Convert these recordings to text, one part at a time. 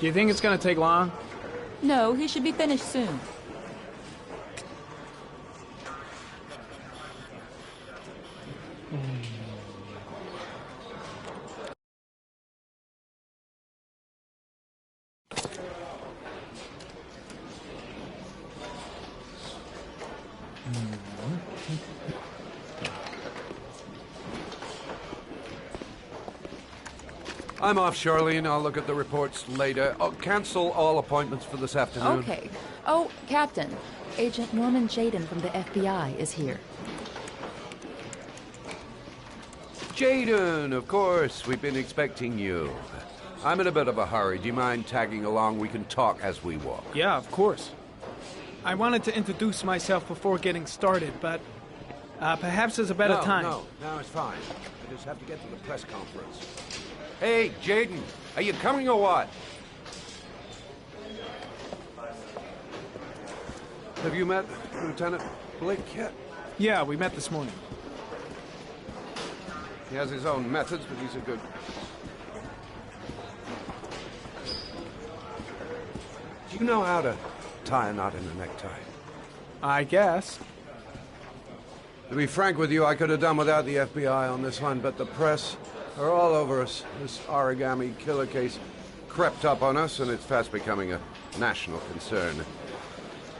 Do you think it's gonna take long? No, he should be finished soon. I'm off, Charlene. I'll look at the reports later. I'll cancel all appointments for this afternoon. Okay. Oh, Captain. Agent Norman Jayden from the FBI is here. Jayden, of course. We've been expecting you. I'm in a bit of a hurry. Do you mind tagging along? We can talk as we walk. Yeah, of course. I wanted to introduce myself before getting started, but perhaps there's a better time. No, it's fine. I just have to get to the press conference. Hey, Jayden, are you coming or what? Have you met Lieutenant Blake yet? Yeah, we met this morning. He has his own methods, but he's a good... Do you know how to tie a knot in a necktie? I guess. To be frank with you, I could have done without the FBI on this one, but the press are all over us. This origami killer case crept up on us, and it's fast becoming a national concern.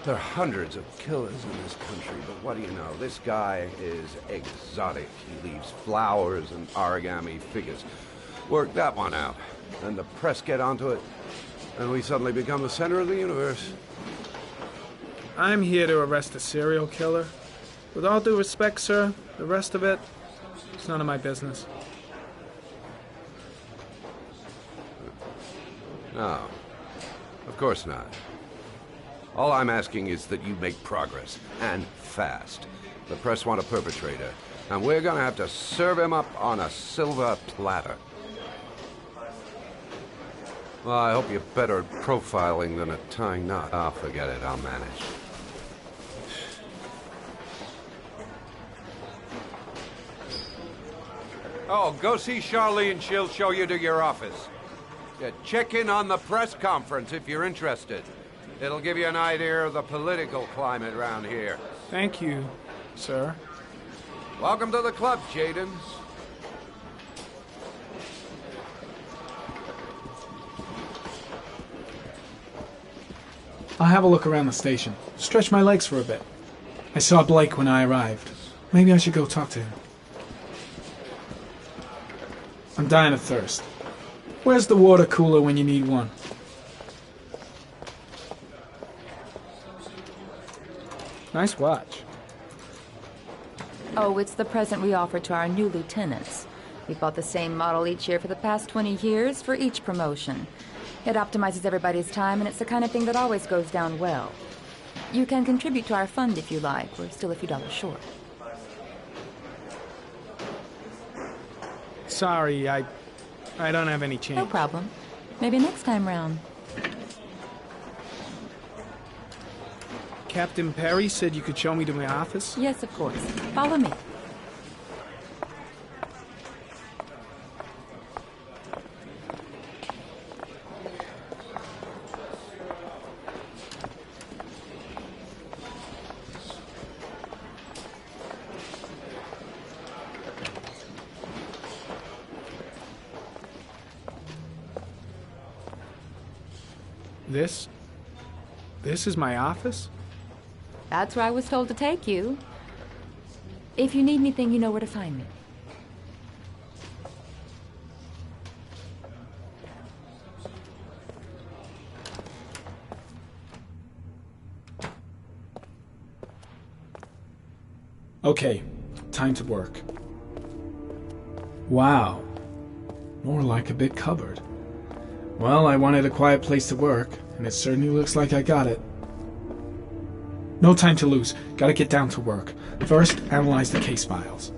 There are hundreds of killers in this country, but what do you know? This guy is exotic. He leaves flowers and origami figures. Work that one out. Then the press get onto it, and we suddenly become the center of the universe. I'm here to arrest a serial killer. With all due respect, sir, the rest of it, it's none of my business. No, of course not. All I'm asking is that you make progress, and fast. The press want a perpetrator, and we're gonna have to serve him up on a silver platter. Well, I hope you're better at profiling than at tying knots. Oh, forget it, I'll manage. Oh, go see Charlene, she'll show you to your office. Yeah, check in on the press conference if you're interested. It'll give you an idea of the political climate around here. Thank you, sir. Welcome to the club, Jayden. I'll have a look around the station. Stretch my legs for a bit. I saw Blake when I arrived. Maybe I should go talk to him. I'm dying of thirst. Where's the water cooler when you need one? Nice watch. Oh, it's the present we offer to our new lieutenants. We've bought the same model each year for the past 20 years for each promotion. It optimizes everybody's time, and it's the kind of thing that always goes down well. You can contribute to our fund if you like. We're still a few dollars short. Sorry, I don't have any change. No problem. Maybe next time round. Captain Perry said you could show me to my office? Yes, of course. Follow me. This is my office? That's where I was told to take you. If you need anything, you know where to find me. Okay, time to work. Wow. More like a big cupboard. Well, I wanted a quiet place to work, and it certainly looks like I got it. No time to lose. Gotta get down to work. First, analyze the case files.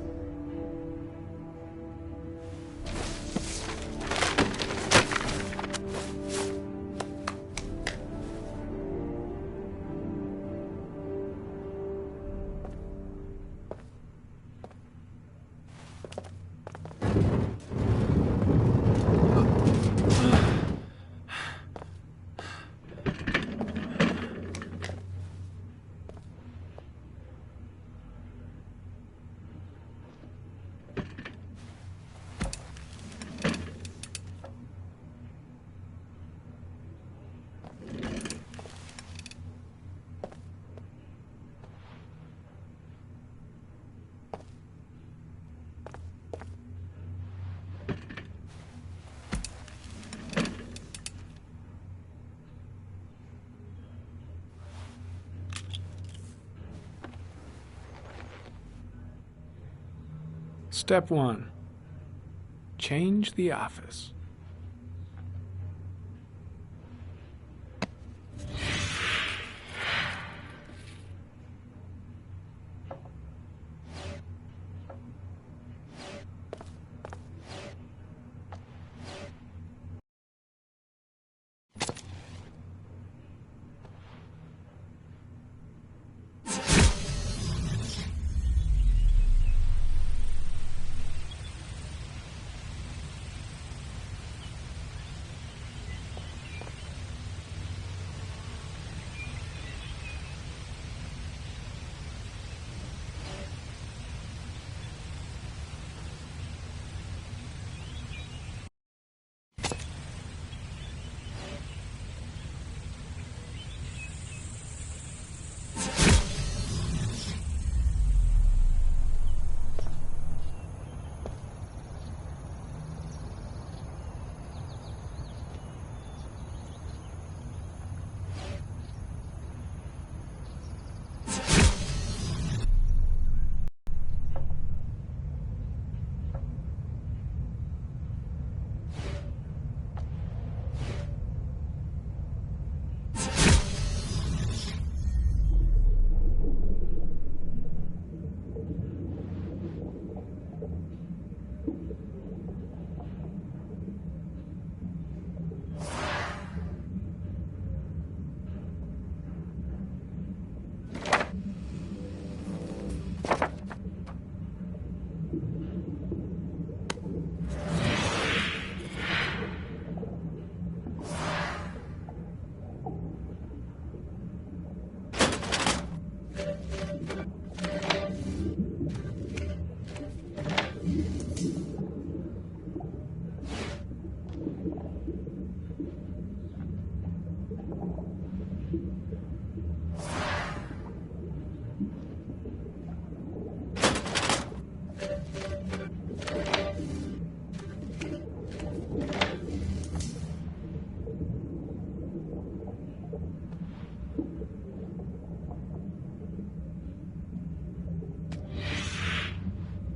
Step 1. Change the office.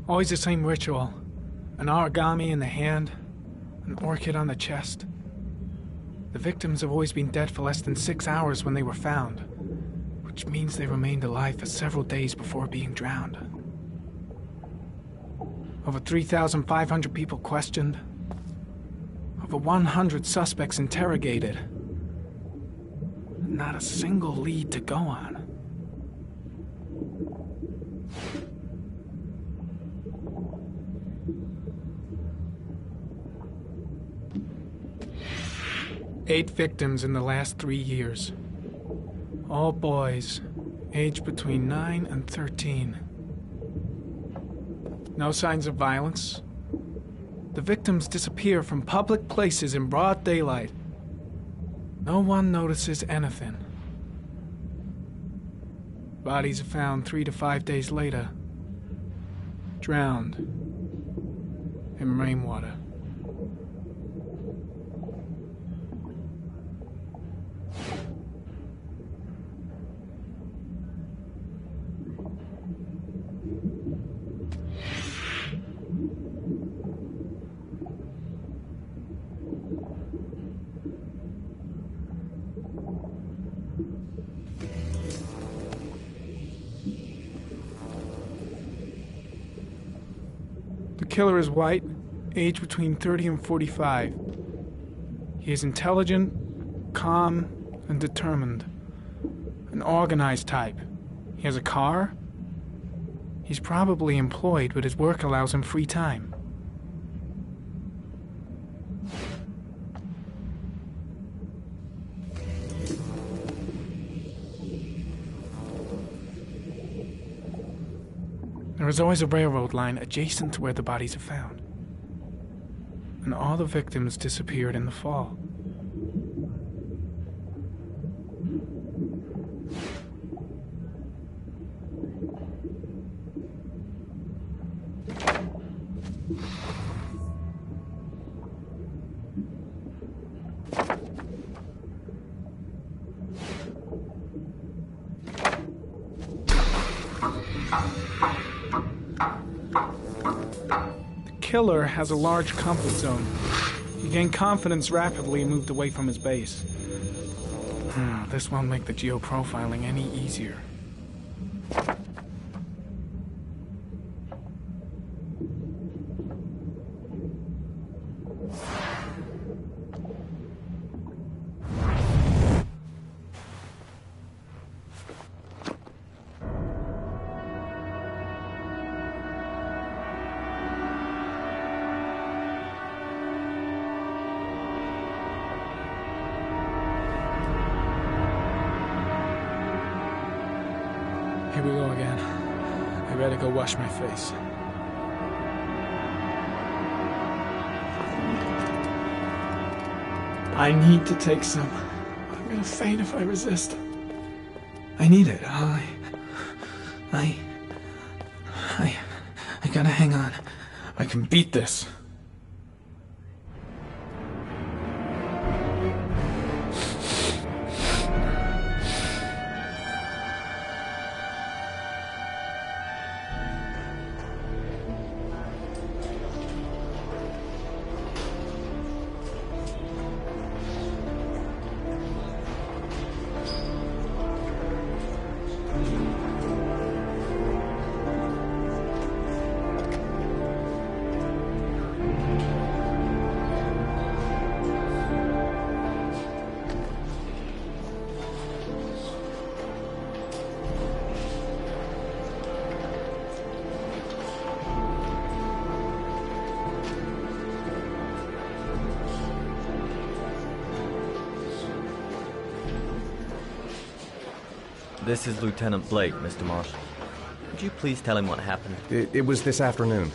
Always the same ritual. An origami in the hand, an orchid on the chest. The victims have always been dead for less than 6 hours when they were found, which means they remained alive for several days before being drowned. Over 3,500 people questioned. Over 100 suspects interrogated. Not a single lead to go on. Eight victims in the last 3 years. All boys, aged between 9 and 13. No signs of violence. The victims disappear from public places in broad daylight. No one notices anything. Bodies are found 3 to 5 days later, drowned in rainwater. The killer is white, aged between 30 and 45. He is intelligent, calm, and determined. An organized type. He has a car. He's probably employed, but his work allows him free time. There is always a railroad line adjacent to where the bodies are found. And all the victims disappeared in the fall. The killer has a large comfort zone. He gained confidence rapidly and moved away from his base. This won't make the geoprofiling any easier. Here we go again. I better go wash my face. I need to take some. I'm gonna faint if I resist. I need it. I gotta hang on. I can beat this. This is Lieutenant Blake, Mr. Marshall. Could you please tell him what happened? It was this afternoon.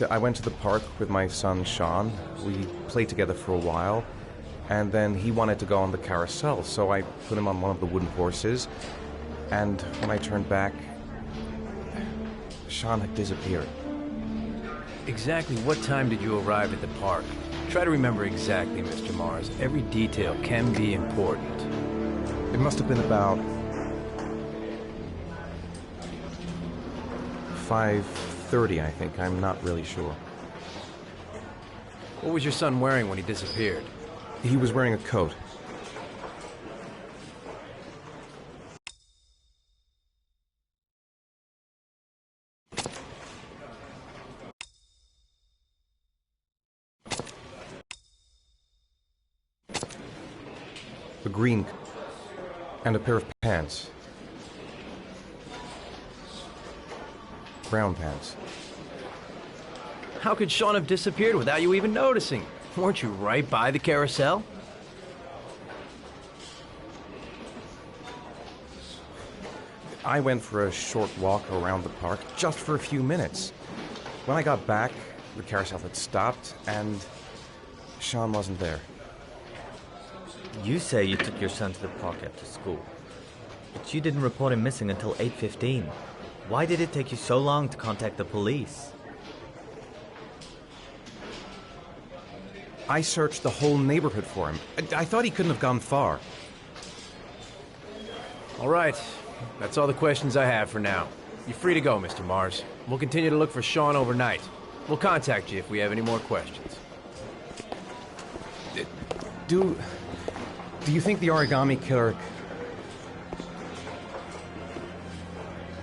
I went to the park with my son, Sean. We played together for a while, and then he wanted to go on the carousel, so I put him on one of the wooden horses, and when I turned back, Sean had disappeared. Exactly what time did you arrive at the park? Try to remember exactly, Mr. Mars. Every detail can be important. It must have been about 5:30, I think. I'm not really sure. What was your son wearing when he disappeared? He was wearing a coat. A green coat and a pair of pants. Brown pants. How could Sean have disappeared without you even noticing? Weren't you right by the carousel? I went for a short walk around the park, just for a few minutes. When I got back, the carousel had stopped, and Sean wasn't there. You say you took your son to the park after school, but you didn't report him missing until 8:15. Why did it take you so long to contact the police? I searched the whole neighborhood for him. I thought he couldn't have gone far. All right. That's all the questions I have for now. You're free to go, Mr. Mars. We'll continue to look for Sean overnight. We'll contact you if we have any more questions. Do you think the origami killer...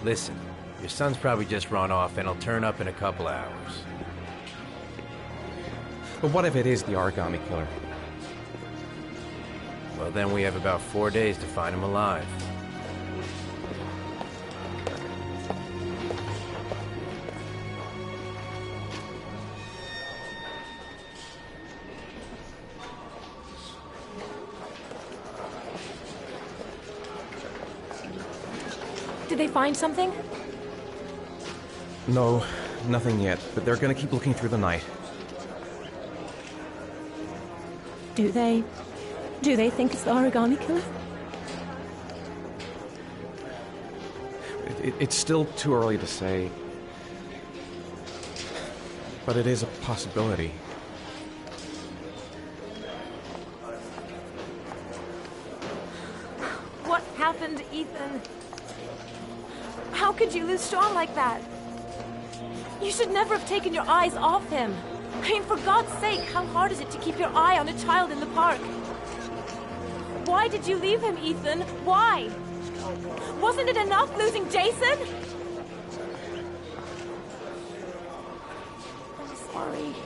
Listen, your son's probably just run off and he'll turn up in a couple hours. But what if it is the origami killer? Well, then we have about 4 days to find him alive. Did they find something? No, nothing yet, but they're gonna keep looking through the night. Do they think it's the origami killer? It's still too early to say, but it is a possibility. What happened, Ethan? How could you lose Sean like that? You should never have taken your eyes off him. I mean, for God's sake, how hard is it to keep your eye on a child in the park? Why did you leave him, Ethan? Why? Wasn't it enough losing Jason? I'm sorry.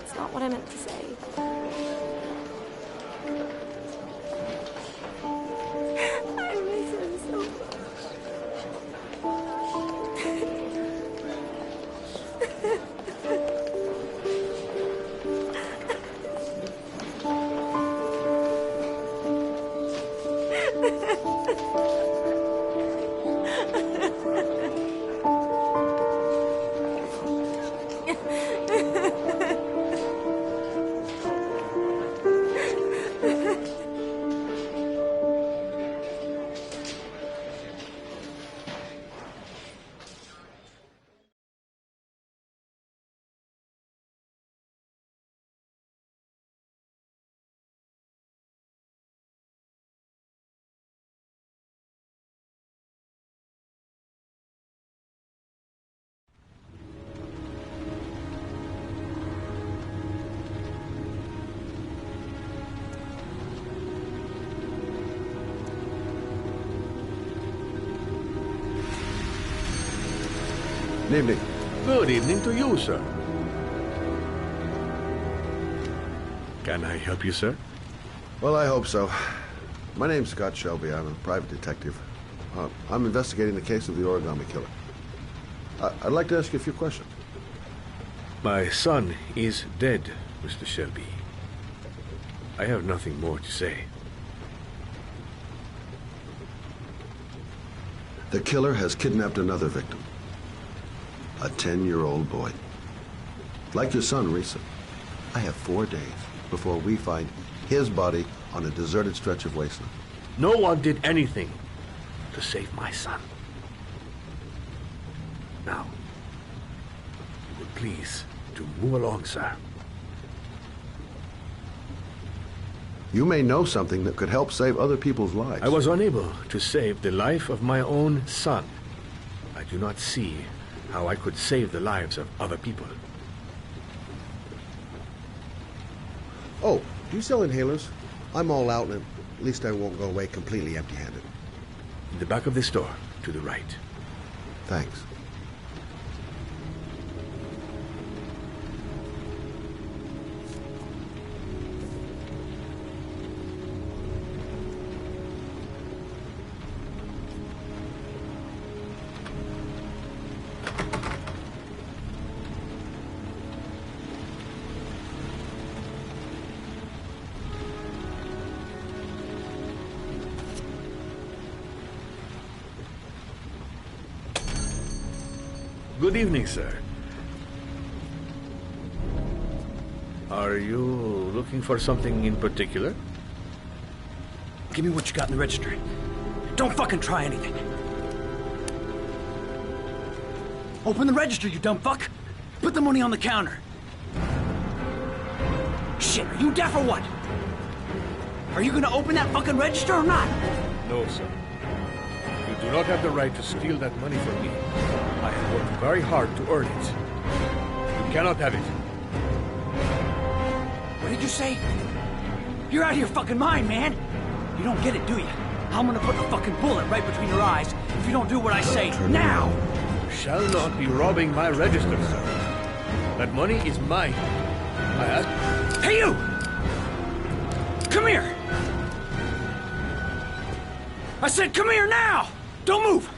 It's not what I meant to say. I miss him so much. Good evening. Good evening to you, sir. Can I help you, sir? Well, I hope so. My name's Scott Shelby. I'm a private detective. I'm investigating the case of the Origami Killer. I'd like to ask you a few questions. My son is dead, Mr. Shelby. I have nothing more to say. The killer has kidnapped another victim. A 10-year-old boy. Like your son, Risa. I have 4 days before we find his body on a deserted stretch of wasteland. No one did anything to save my son. Now, you will please to move along, sir. You may know something that could help save other people's lives. I was unable to save the life of my own son. I do not see how I could save the lives of other people. Oh, do you sell inhalers? I'm all out, and at least I won't go away completely empty-handed. In the back of the store, to the right. Thanks. Good evening, sir. Are you looking for something in particular? Give me what you got in the register. Don't fucking try anything. Open the register, you dumb fuck. Put the money on the counter. Shit, are you deaf or what? Are you gonna open that fucking register or not? No, sir. You do not have the right to steal that money from me. I have worked very hard to earn it. You cannot have it. What did you say? You're out of your fucking mind, man. You don't get it, do you? I'm gonna put a fucking bullet right between your eyes if you don't do what I say now. You shall not be robbing my register, sir. That money is mine. I ask... Hey, you! Come here! I said come here now! Don't move!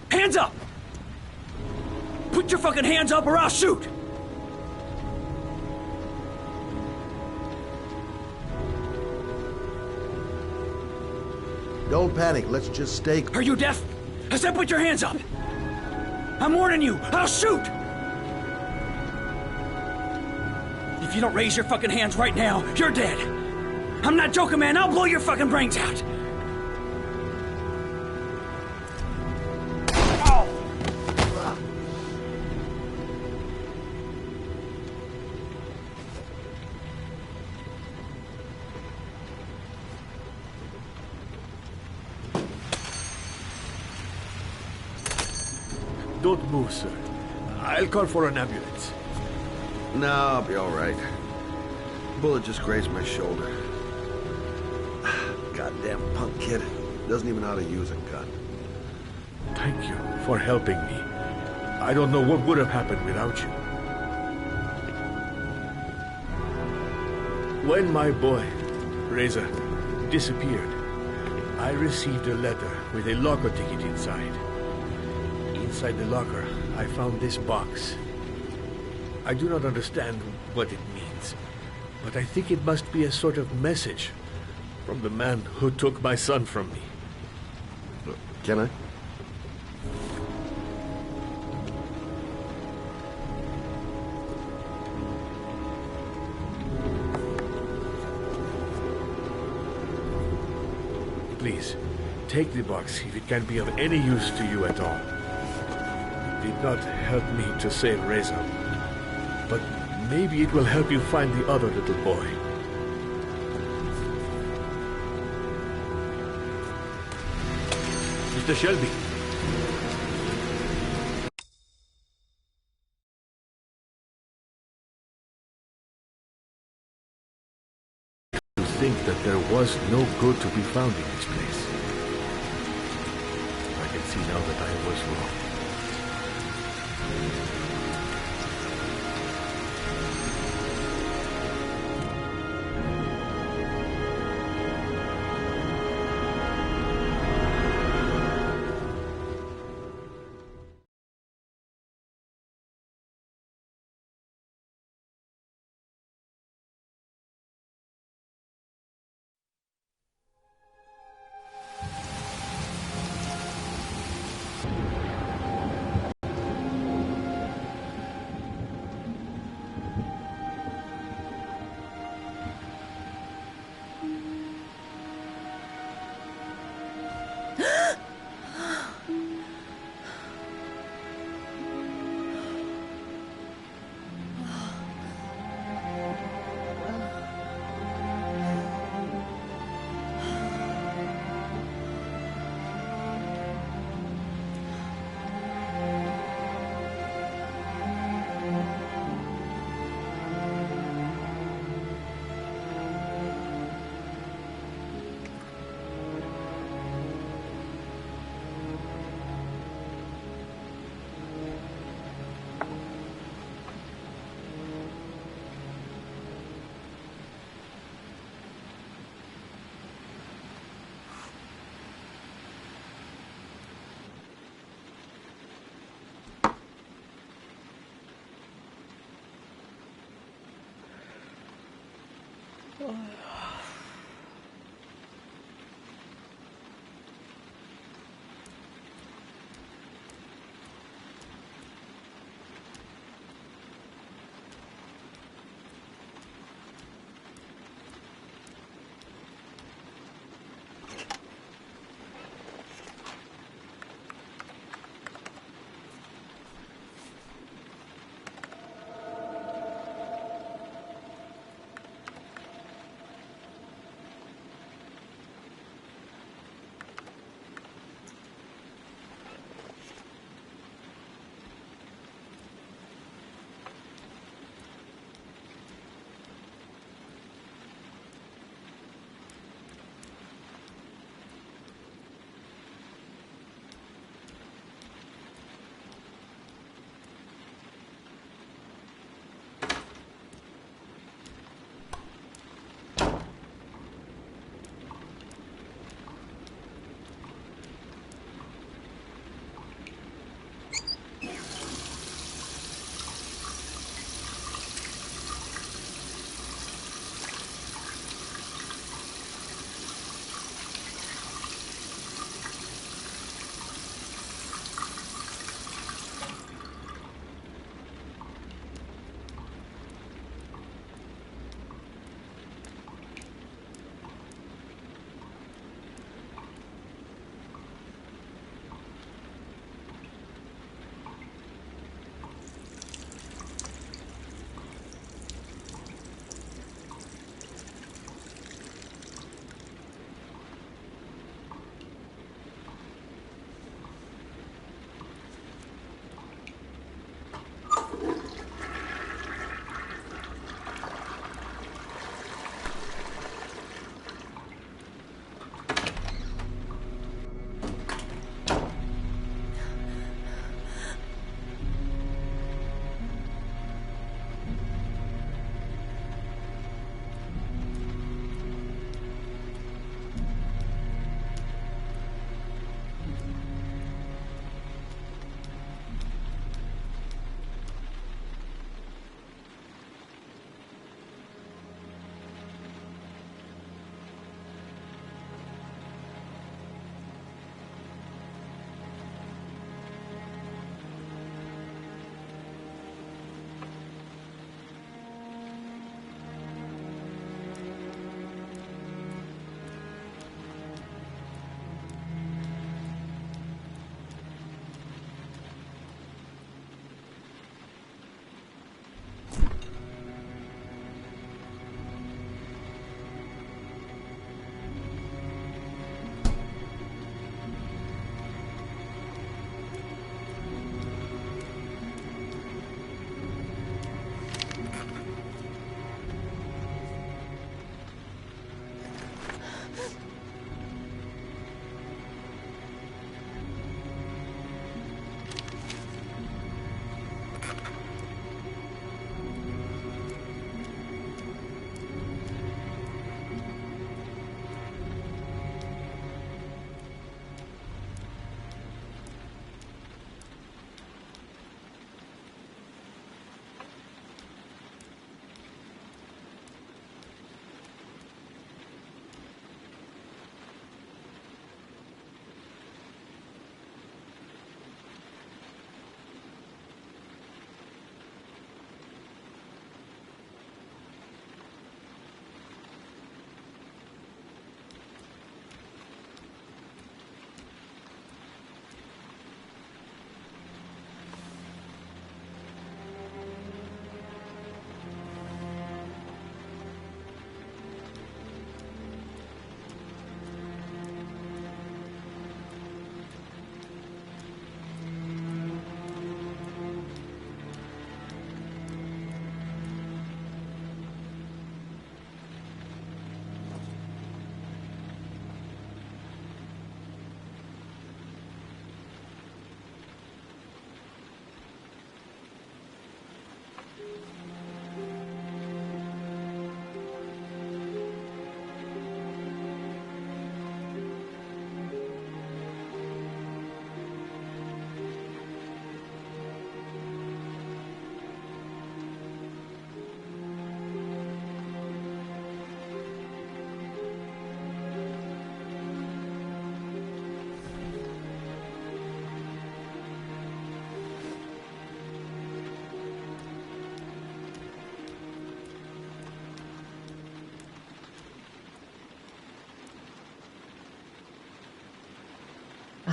Hands up! Put your fucking hands up or I'll shoot! Don't panic. Let's just stay... Are you deaf? I said put your hands up! I'm warning you! I'll shoot! If you don't raise your fucking hands right now, you're dead! I'm not joking, man! I'll blow your fucking brains out! Don't move, sir. I'll call for an ambulance. No, I'll be all right. Bullet just grazed my shoulder. Goddamn punk kid. Doesn't even know how to use a gun. Thank you for helping me. I don't know what would have happened without you. When my boy, Reza, disappeared, I received a letter with a locker ticket inside. Inside the locker, I found this box. I do not understand what it means, but I think it must be a sort of message from the man who took my son from me. Can I? Please, take the box if it can be of any use to you at all. It did not help me to save Reza, but maybe it will help you find the other little boy. Mr. Shelby. To think that there was no good to be found in this place. I can see now that I was wrong.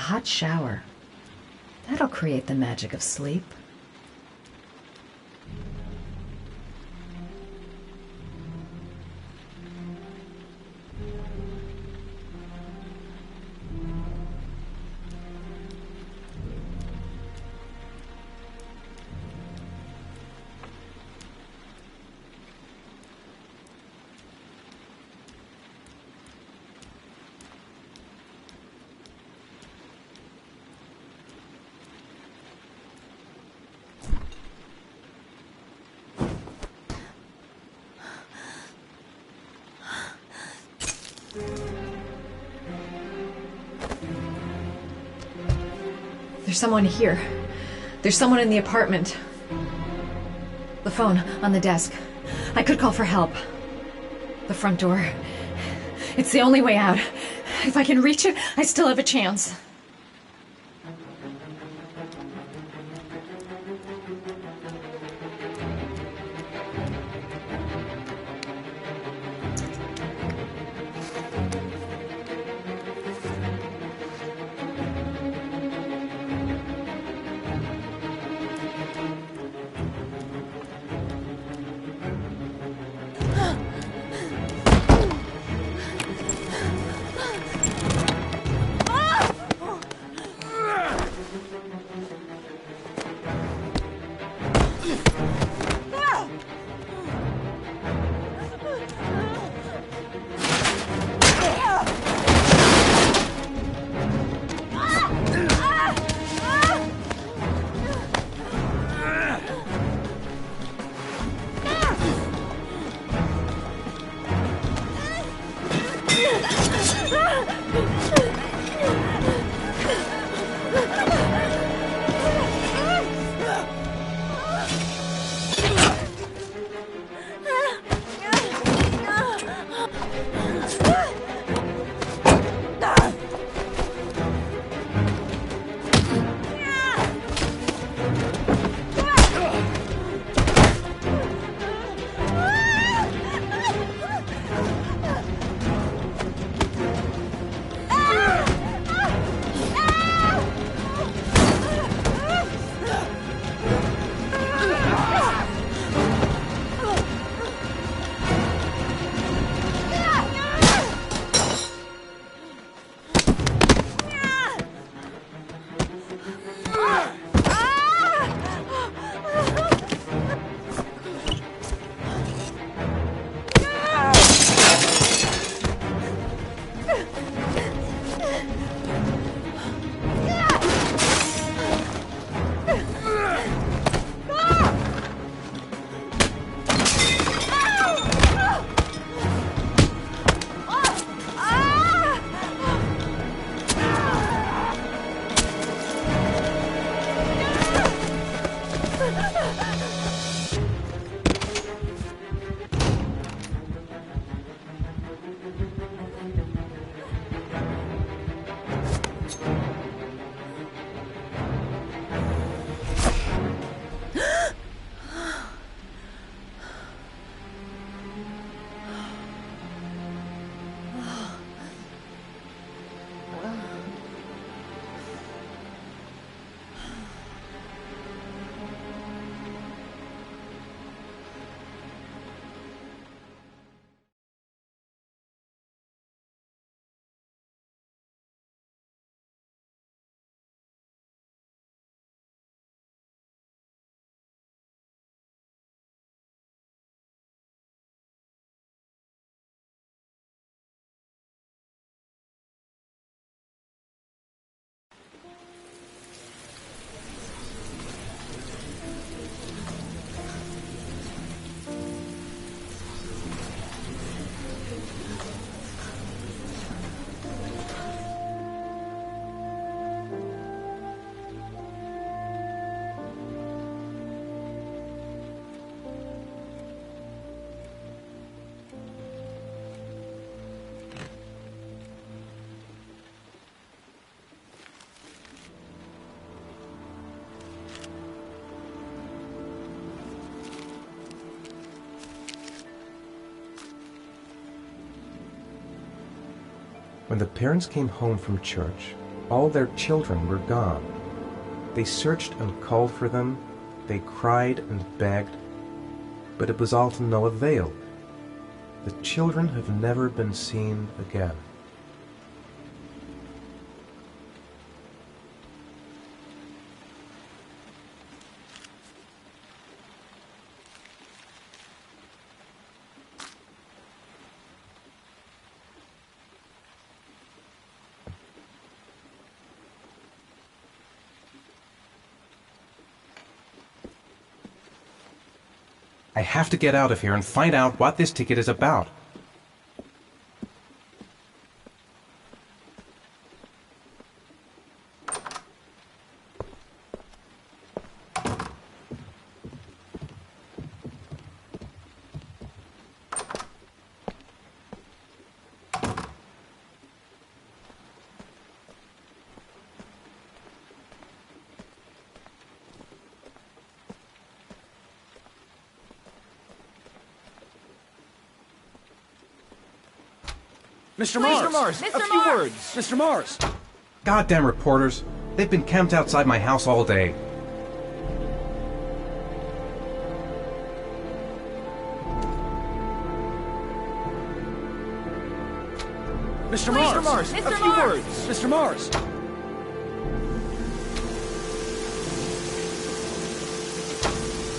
hot shower. That'll create the magic of sleep. There's someone here. There's someone in the apartment. The phone on the desk. I could call for help. The front door. It's the only way out. If I can reach it, I still have a chance. When the parents came home from church, All their children were gone. They searched and called for them. They cried and begged. But it was all to no avail. The children have never been seen again. I have to get out of here and find out what this ticket is about. Mr. Mars! Mr. A few Mars! words! Mr. Mars! Goddamn reporters! They've been camped outside my house all day. Mr. Mars! Mr. A few Mars! words! Mr. Mars!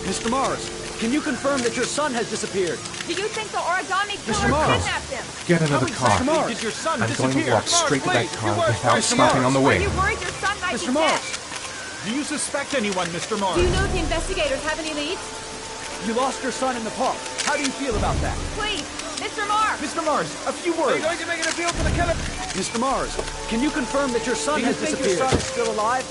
Mr. Mars, can you confirm that your son has disappeared? Do you think the origami Mr. killer Mars. kidnapped him? Get into the car. Mr. Mars, did your son I'm disappear? going to walk straight to that car without Mr. stopping Mars. on the Are way. you worried your son might Mr. be Mars, dead? do you suspect anyone, Mr. Mars? Do you know if the investigators have any leads? You lost your son in the park. How do you feel about that? Please, Mr. Mars! Mr. Mars, a few words. Are you going to make an appeal to the killer? Mr. Mars, can you confirm that your son has disappeared? Do you think your son is still alive?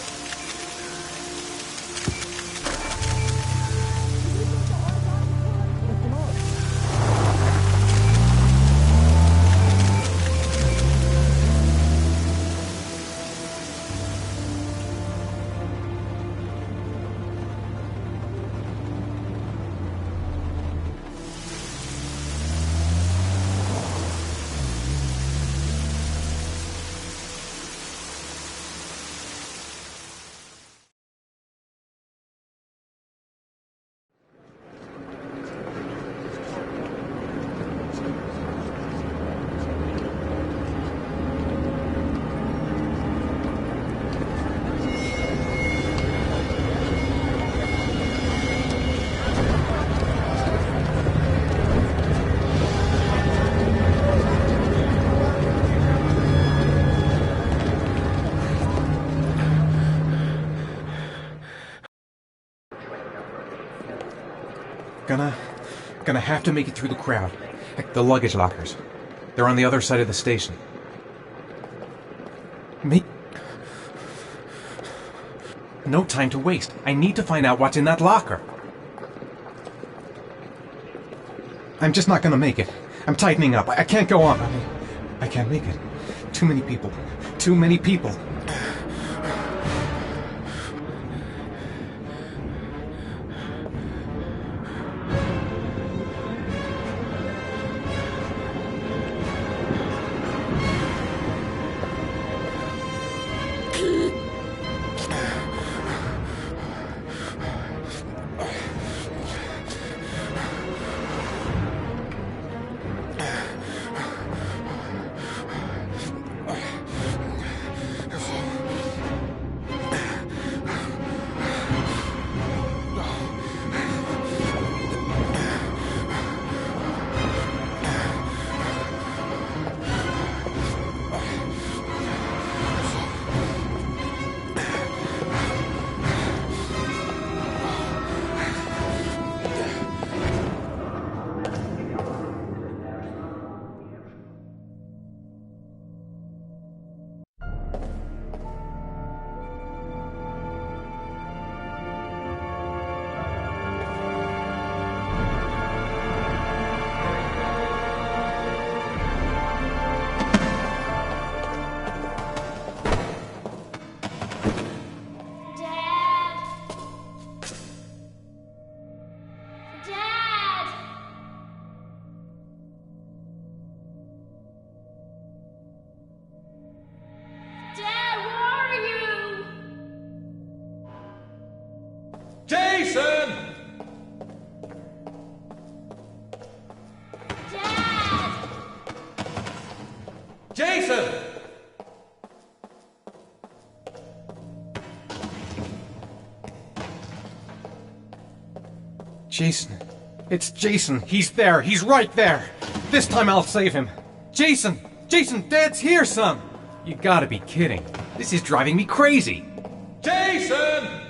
Gonna have to make it through the crowd. The luggage lockers. They're on the other side of the station. No time to waste. I need to find out what's in that locker. I'm just not gonna make it. I'm tightening up. I can't go on. I can't make it. Too many people. Too many people. Jason! Dad! Jason! Jason. It's Jason. He's there. He's right there. This time I'll save him. Jason! Jason, Dad's here, son! You gotta be kidding. This is driving me crazy. Jason!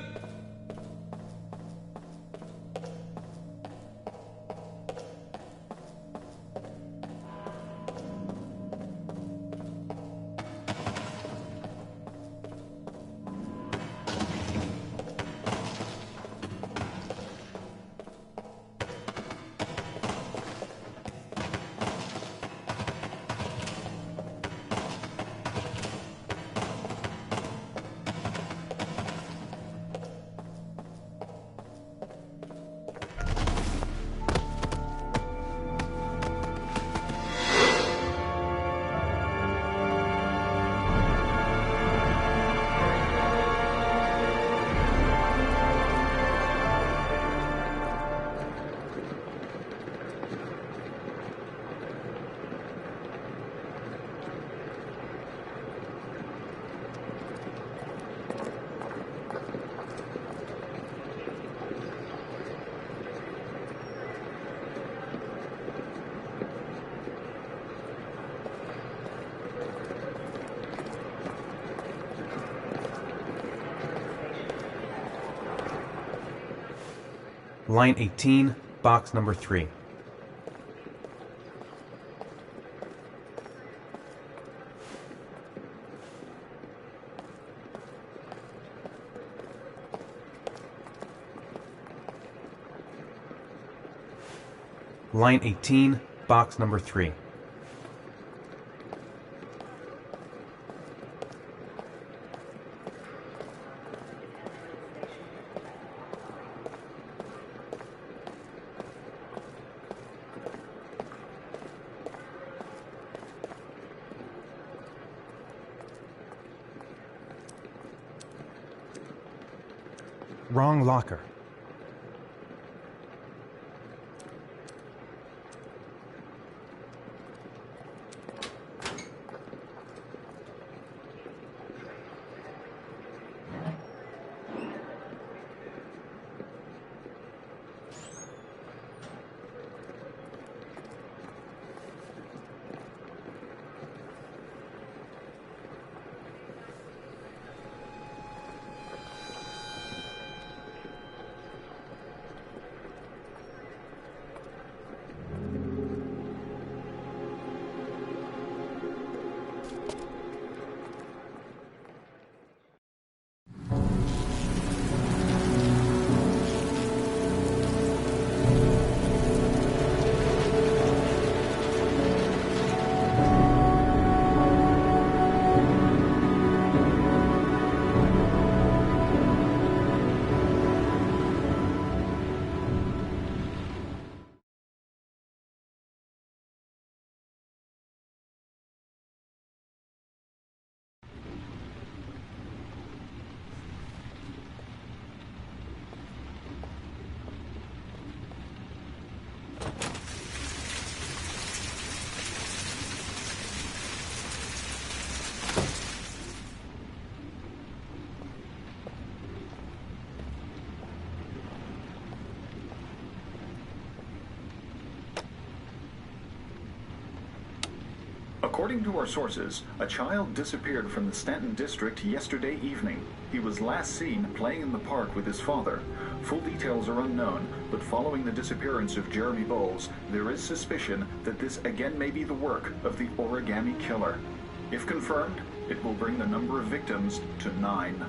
Line 18, box number 3. Line 18, box number 3. Wrong locker. According to our sources, a child disappeared from the Stanton district yesterday evening. He was last seen playing in the park with his father. Full details are unknown, but following the disappearance of Jeremy Bowles, there is suspicion that this again may be the work of the Origami Killer. If confirmed, it will bring the number of victims to 9.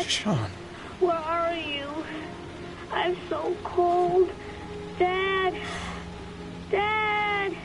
Sean. Where are you? I'm so cold. Dad! Dad!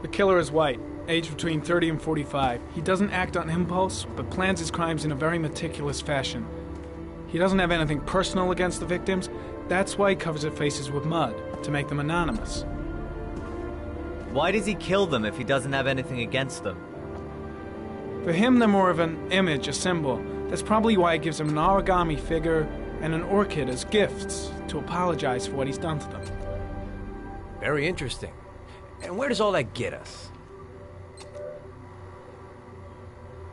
The killer is white, aged between 30 and 45. He doesn't act on impulse, but plans his crimes in a very meticulous fashion. He doesn't have anything personal against the victims. That's why he covers their faces with mud, to make them anonymous. Why does he kill them if he doesn't have anything against them? For him, they're more of an image, a symbol. That's probably why he gives them an origami figure and an orchid as gifts, to apologize for what he's done to them. Very interesting. And where does all that get us?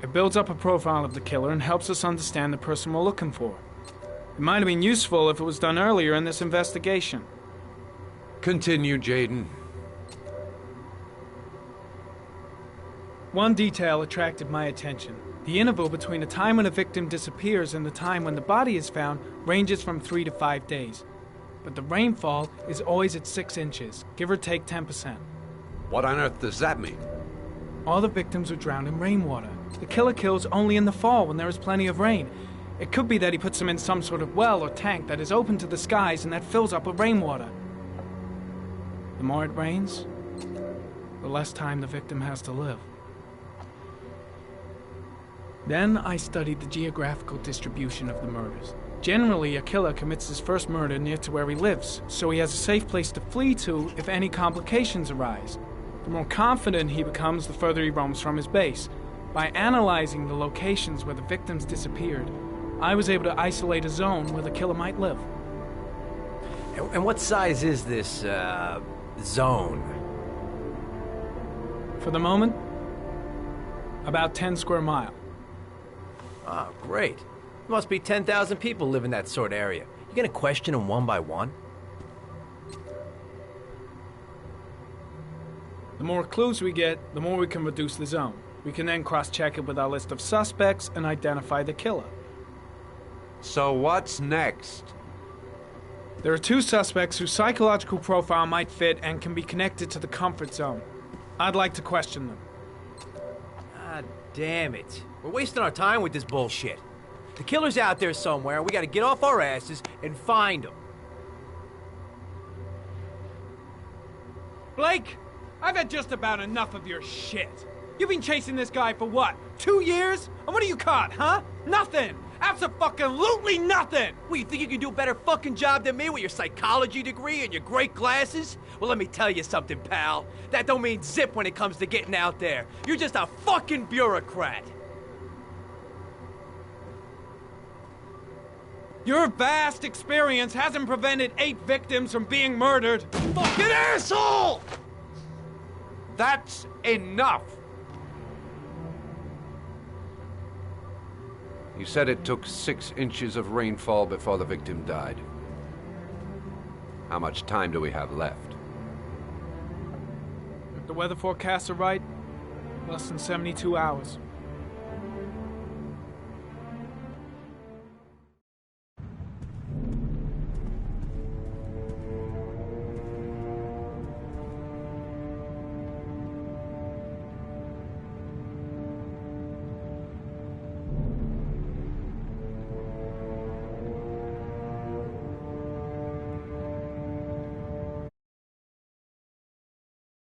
It builds up a profile of the killer and helps us understand the person we're looking for. It might have been useful if it was done earlier in this investigation. Continue, Jayden. One detail attracted my attention. The interval between the time when a victim disappears and the time when the body is found ranges from 3 to 5 days. But the rainfall is always at 6 inches, give or take 10%. What on earth does that mean? All the victims were drowned in rainwater. The killer kills only in the fall when there is plenty of rain. It could be that he puts them in some sort of well or tank that is open to the skies and that fills up with rainwater. The more it rains, the less time the victim has to live. Then I studied the geographical distribution of the murders. Generally, a killer commits his first murder near to where he lives, so he has a safe place to flee to if any complications arise. The more confident he becomes, the further he roams from his base. By analyzing the locations where the victims disappeared, I was able to isolate a zone where the killer might live. And what size is this, zone? For the moment, about 10 square miles. Ah, great. There must be 10,000 people live in that sort of area. You gonna question them one by one? The more clues we get, the more we can reduce the zone. We can then cross-check it with our list of suspects and identify the killer. So what's next? There are 2 suspects whose psychological profile might fit and can be connected to the comfort zone. I'd like to question them. Ah, damn it. We're wasting our time with this bullshit. The killer's out there somewhere, and we gotta get off our asses and find him. Blake, I've had just about enough of your shit. You've been chasing this guy for what, 2 years? And what are you caught, huh? Nothing! Abso-fucking-lutely nothing! Well, you think you can do a better fucking job than me with your psychology degree and your great glasses? Well, let me tell you something, pal. That don't mean zip when it comes to getting out there. You're just a fucking bureaucrat. Your vast experience hasn't prevented 8 victims from being murdered. Fucking asshole! That's enough! You said it took 6 inches of rainfall before the victim died. How much time do we have left? If the weather forecasts are right, less than 72 hours.